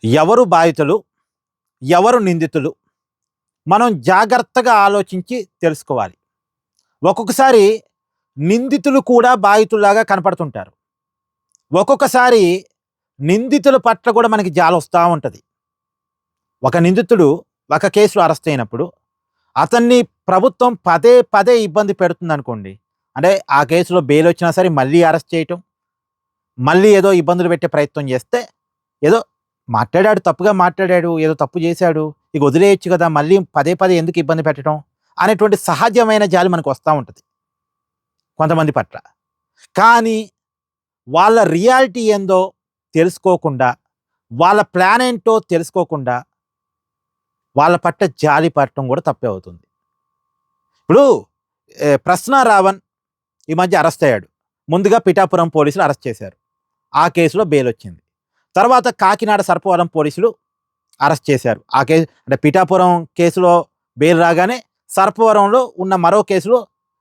ఎవరు బాధితులు? ఎవరు నిందితులు? మనం జాగ్రత్తగా ఆలోచించి తెలుసుకోవాలి. ఒక్కొక్కసారి నిందితులు కూడా బాధితుల్లాగా కనపడుతుంటారు. ఒక్కొక్కసారి నిందితుల పట్ల కూడా మనకి జాలొస్తా ఉంటది. ఒక నిందితుడు ఒక కేసులో అరెస్ట్ అయినప్పుడు అతన్ని ప్రభుత్వం పదే పదే ఇబ్బంది పెడుతుందనుకోండి. అంటే ఆ కేసులో బెయిలొచ్చినా సరే మళ్ళీ అరెస్ట్ చేయటం, మళ్ళీ ఏదో ఇబ్బందులు పెట్టే ప్రయత్నం చేస్తే, ఏదో మాట్లాడాడు, తప్పుగా మాట్లాడాడు, ఏదో తప్పు చేశాడు, ఇక వదిలేయొచ్చు కదా! మళ్ళీ పదే పదే ఎందుకు ఇబ్బంది పెట్టడం అనేటువంటి సహజమైన జాలి మనకొస్తా ఉంటది కొంతమంది పట్ల. కానీ వాళ్ళ రియాలిటీ ఏందో తెలుసుకోకుండా, వాళ్ళ ప్లాన్ ఏంటో తెలుసుకోకుండా, వాళ్ళ పట్ల జాలి పడటం కూడా తప్పే అవుతుంది. ఇప్పుడు 'ప్రశ్న రావణ్' ఈ మధ్య అరెస్ట్ అయ్యాడు. ముందుగా పిఠాపురం పోలీసులు అరెస్ట్ చేశారు. ఆ కేసులో బెయిలొచ్చింది. తర్వాత కాకినాడ సర్పవరం పోలీసులు అరెస్ట్ చేశారు. ఆ అంటే పిఠాపురం కేసులో బెయిల్ రాగానే సర్పవరంలో ఉన్న మరో కేసులో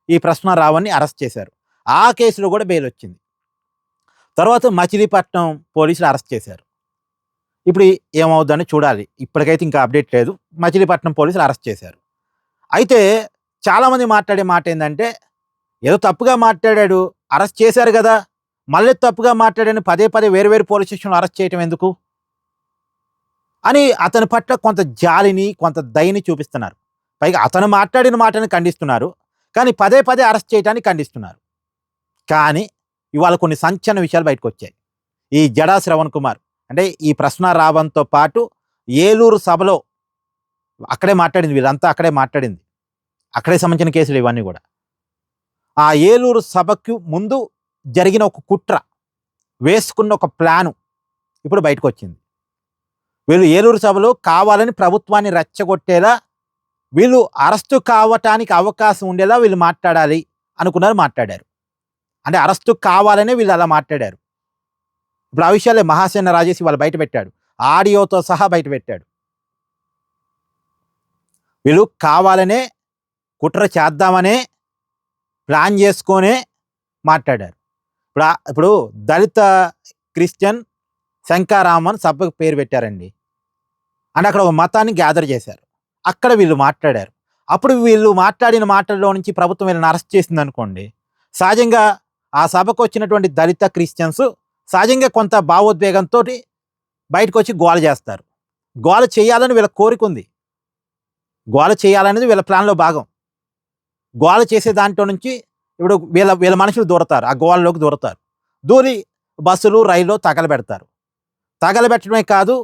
ఈ 'ప్రశ్న రావణ్‌ని' అరెస్ట్ చేశారు. ఆ కేసులో కూడా బెయిలొచ్చింది. తర్వాత మచిలీపట్నం పోలీసులు అరెస్ట్ చేశారు. ఇప్పుడు ఏమవుద్దని చూడాలి. ఇప్పటికైతే ఇంకా అప్డేట్ లేదు. మచిలీపట్నం పోలీసులు అరెస్ట్ చేశారు. అయితే చాలామంది మాట్లాడే మాటేందంటే, ఏదో తప్పుగా మాట్లాడాడు, అరెస్ట్ చేశారు గదా! మళ్ళీ తప్పుగా మాట్లాడాడని పదే పదే వేరు వేరు పోలీస్ స్టేషన్‌లో అరెస్ట్ చేయటం ఎందుకు? అని అతని పట్ల కొంత జాలిని, కొంత దయని చూపిస్తున్నారు. పైగా అతను మాట్లాడిన మాటని ఖండిస్తున్నారు. కానీ పదే పదే అరెస్ట్ చేయటాన్ని ఖండిస్తున్నారు. కానీ ఇవాళ కొన్ని సంచలన విషయాలు బయటకొచ్చాయి. ఈ జడా శ్రవణ్ కుమార్ అంటే ఈ 'ప్రశ్న రావణ్‌తో' పాటు ఏలూరు సభలో అక్కడే మాట్లాడింది, వీళ్ళంతా అక్కడే మాట్లాడింది. అక్కడే సంబంధించిన కేసులు ఇవన్నీ గూడా. ఆ ఏలూరు సభకు ముందు జరిగిన ఒక కుట్ర, వేసుకున్న ఒక ప్లాను ఇప్పుడు బయటకొచ్చింది. వీళ్ళు ఏలూరు సభలో కావాలని ప్రభుత్వాన్ని రెచ్చగొట్టేలా, వీళ్ళు అరెస్టు కావటానికి అవకాశం ఉండేలా వీళ్ళు మాట్లాడాలి అనుకున్నారు, మాట్లాడారు. అంటే అరెస్టు కావాలనే వీళ్ళు అలా మాట్లాడారు. ఇప్పుడు ఆ విషయాలే మహాసేన రాజేష్ ఇవాళ బయట పెట్టాడు. ఆడియోతో సహా బయట పెట్టాడు. వీళ్ళు కావాలనే, కుట్ర చేద్దామనే, ప్లాన్ చేసుకొనే మాట్లాడారు. ఇప్పుడు దళిత క్రిస్టియన్ శంఖారామన్ సభకు పేరు పెట్టారండి. అంటే అక్కడ ఒక మతాన్ని గ్యాదర్ చేశారు. అక్కడ వీళ్ళు మాట్లాడారు. అప్పుడు వీళ్ళు మాట్లాడిన మాటల్లో నుంచి ప్రభుత్వం వీళ్ళని అరెస్ట్ చేసిందనుకోండి, సహజంగా ఆ సభకు వచ్చినటువంటి దళిత క్రిస్టియన్స్ సహజంగా కొంత భావోద్వేగంతోటి బయటకొచ్చి గోల చేస్తారు. గోల చేయాలని వీళ్ళ కోరికుంది. గోల చేయాలనేది వీళ్ళ ప్లాన్‌లో భాగం. గోల చేసే దాంట్లో నుంచి ఇప్పుడు వీళ్ళ వీళ్ళ మనుషులు దూరతారు. ఆ గోలలోకి దూరతారు. దూరి బస్సులు, రైల్లో తగలబెడతారు. తగలబెట్టడమే కాదు,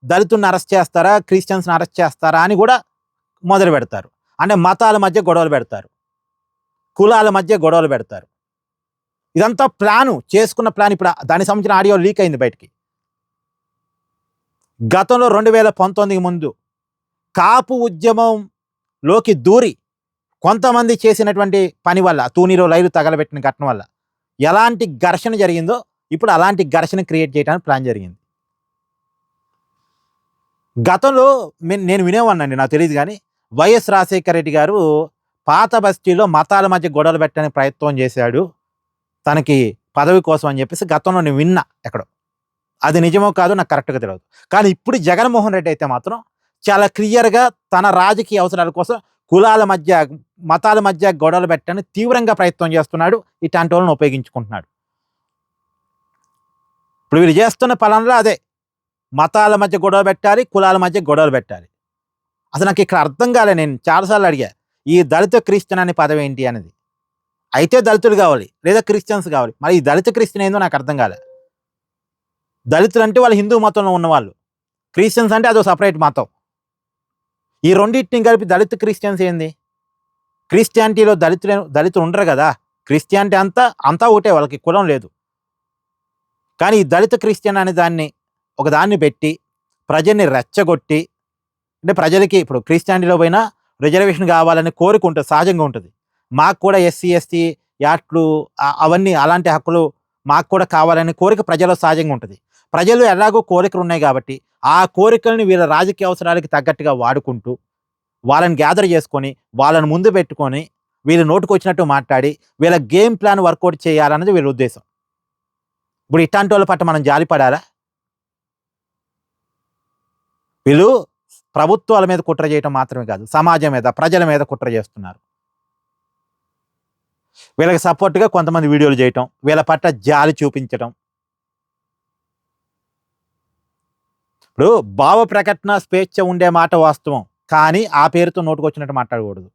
దళితుల్ని అరెస్ట్ చేస్తారా? క్రిస్టియన్స్‌ని అరెస్ట్ చేస్తారా? అని గూడా మొదలుపెడతారు. అంటే మతాల మధ్య గొడవలు పెడతారు. కులాల మధ్య గొడవలు పెడతారు. ఇదంతా ప్లాను, చేసుకున్న ప్లాన్. ఇప్పుడు దానికి సంబంధించిన ఆడియో లీక్ అయింది బయటికి. గతంలో 2019 ముందు కాపు ఉద్యమంలోకి దూరి కొంతమంది చేసినటువంటి పని వల్ల, తూనీలో రైలు తగలబెట్టిన ఘటన వల్ల ఎలాంటి ఘర్షణ జరిగిందో ఇప్పుడు అలాంటి ఘర్షణ క్రియేట్ చేయడానికి ప్లాన్ జరిగింది. గతంలో నేను వినేవాడినండి, నాకు తెలీదు గానీ, వైఎస్ రాజశేఖర రెడ్డి గారు పాత బస్తీలో మతాల మధ్య గొడవలు పెట్టడానికి ప్రయత్నం చేశాడు, తనకి పదవి కోసం అని చెప్పేసి గతంలో నేను విన్నా ఎక్కడో. అది నిజమో కాదో నాకు కరెక్ట్‌గా తెలవదు. కానీ ఇప్పుడు జగన్మోహన్ రెడ్డి అయితే మాత్రం చాలా క్లియర్‌గా తన రాజకీయ అవసరాల కోసం కులాల మధ్య, మతాల మధ్య గొడవలు పెట్టడానికి తీవ్రంగా ప్రయత్నం చేస్తున్నాడు. ఇటాంటోళ్ళని ఉపయోగించుకుంటున్నాడు. ఇప్పుడు వీళ్ళు చేస్తున్న పనుల్లో అదే. మతాల మధ్య గొడవ పెట్టాలి, కులాల మధ్య గొడవలు పెట్టాలి. అసలు నాకు ఇక్కడ అర్థం కాలే. నేను చాలా సార్లు అడిగా, ఈ దళిత క్రిస్టియన్ అనే పదం ఏంటి అనేది. అయితే దళితులు కావాలి, లేదా క్రిస్టియన్స్ కావాలి. మరి ఈ దళిత క్రిస్టియన్ ఏందో నాకు అర్థం కాలే. దళితులు అంటే వాళ్ళు హిందూ మతంలో ఉన్నవాళ్ళు. క్రిస్టియన్స్ అంటే అదో సెపరేట్ మతం. ఈ రెండింటిని కలిపి దళిత క్రిస్టియన్స్ ఏంది? క్రిస్టియానిటీలో దళితులు ఉండరు కదా! క్రిస్టియానిటీ అంతా ఒకటే, వాళ్ళకి కులం లేదు. కానీ ఈ దళిత క్రిస్టియన్ అనే దాన్ని ఒకదాన్ని పెట్టి ప్రజల్ని రెచ్చగొట్టి, అంటే ప్రజలకి ఇప్పుడు క్రిస్టియానిటీలో పోయినా రిజర్వేషన్ కావాలనే కోరిక ఉంటుంది, సహజంగా ఉంటుంది. మాకు కూడా ఎస్సీ, ఎస్టీ యాక్ట్లు అవన్నీ అలాంటి హక్కులు మాకు కూడా కావాలనే కోరిక ప్రజల్లో సహజంగా ఉంటుంది. ప్రజలు ఎలాగో కోరికలు ఉన్నాయి కాబట్టి ఆ కోరికల్ని వీళ్ళ రాజకీయ అవసరాలకి తగ్గట్టుగా వాడుకుంటూ, వాళ్ళని గ్యాదర్ చేసుకొని, వాళ్ళని ముందు పెట్టుకొని, వీళ్ళు నోటికొచ్చినట్టు మాట్లాడి, వీళ్ళ గేమ్ ప్లాన్ వర్కౌట్ చేయాలన్నది వీళ్ళ ఉద్దేశం. ఇప్పుడు ఇట్లాంటోళ్ళ పట్ల మనం జాలిపడాలా? వీళ్ళు ప్రభుత్వాల మీద కుట్ర చేయటం మాత్రమే కాదు, సమాజం మీద, ప్రజల మీద కుట్ర చేస్తున్నారు. వీళ్ళకి సపోర్ట్గా కొంతమంది వీడియోలు చేయటం, వీళ్ళ పట్ల జాలి చూపించటం. ఇప్పుడు భావ ప్రకటన స్వేచ్ఛ ఉండే మాట వాస్తవం, కానీ ఆ పేరుతో నోటుకొచ్చినట్టు మాట్లాడకూడదు.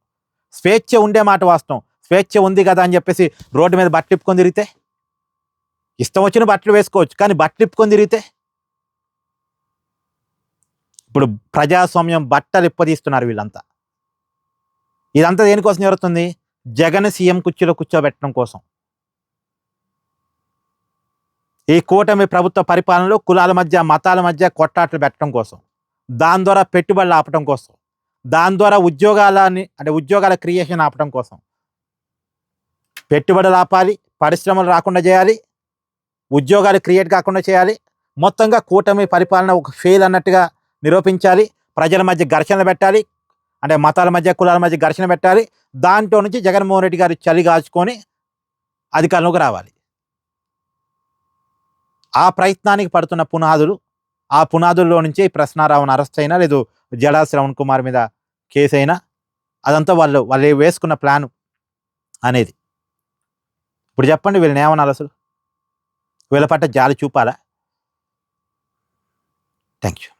స్వేచ్ఛ ఉండే మాట వాస్తవం. స్వేచ్ఛ ఉంది కదా అని చెప్పేసి రోడ్డు మీద బట్టలు ఇప్పుకొని తిరిగితే, ఇష్టం వచ్చిన బట్టలు వేసుకోవచ్చు, కానీ బట్టలు ఇప్పుకొని తిరిగితే, ఇప్పుడు ప్రజాస్వామ్యం బట్టలు ఇప్పదీస్తున్నారు వీళ్ళంతా. ఇదంతా దేనికోసం జరుగుతుంది? జగన్ సీఎం కుర్చీలో కూర్చోబెట్టడం కోసం. ఈ కూటమి ప్రభుత్వ పరిపాలనలో కులాల మధ్య, మతాల మధ్య కొట్టాట్లు పెట్టడం కోసం, దాని ద్వారా పెట్టుబడులు ఆపడం కోసం, దాని ద్వారా ఉద్యోగాల క్రియేషన్ ఆపడం కోసం. పెట్టుబడులు ఆపాలి, పరిశ్రమలు రాకుండా చేయాలి, ఉద్యోగాలు క్రియేట్ కాకుండా చేయాలి. మొత్తంగా కూటమి పరిపాలన ఒక ఫెయిల్ అన్నట్టుగా నిరూపించాలి. ప్రజల మధ్య ఘర్షణలు పెట్టాలి, అంటే మతాల మధ్య, కులాల మధ్య ఘర్షణ పెట్టాలి. దాంట్లో నుంచి జగన్మోహన్ రెడ్డి గారు చలి కాచుకొని అధికారంలోకి రావాలి. ఆ ప్రయత్నానికి పడుతున్న పునాదులు, ఆ పునాదుల్లో నుంచే ప్రశ్నారావును అరెస్ట్ అయినా, లేదు జడా శ్రవణ్ కుమార్ మీద కేసు అయినా, అదంతా వాళ్ళు వేసుకున్న ప్లాను అనేది. ఇప్పుడు చెప్పండి, వీళ్ళని ఏమనాలి అసలు? వీళ్ళ పట్ల జాలి చూపాలా? Thank you.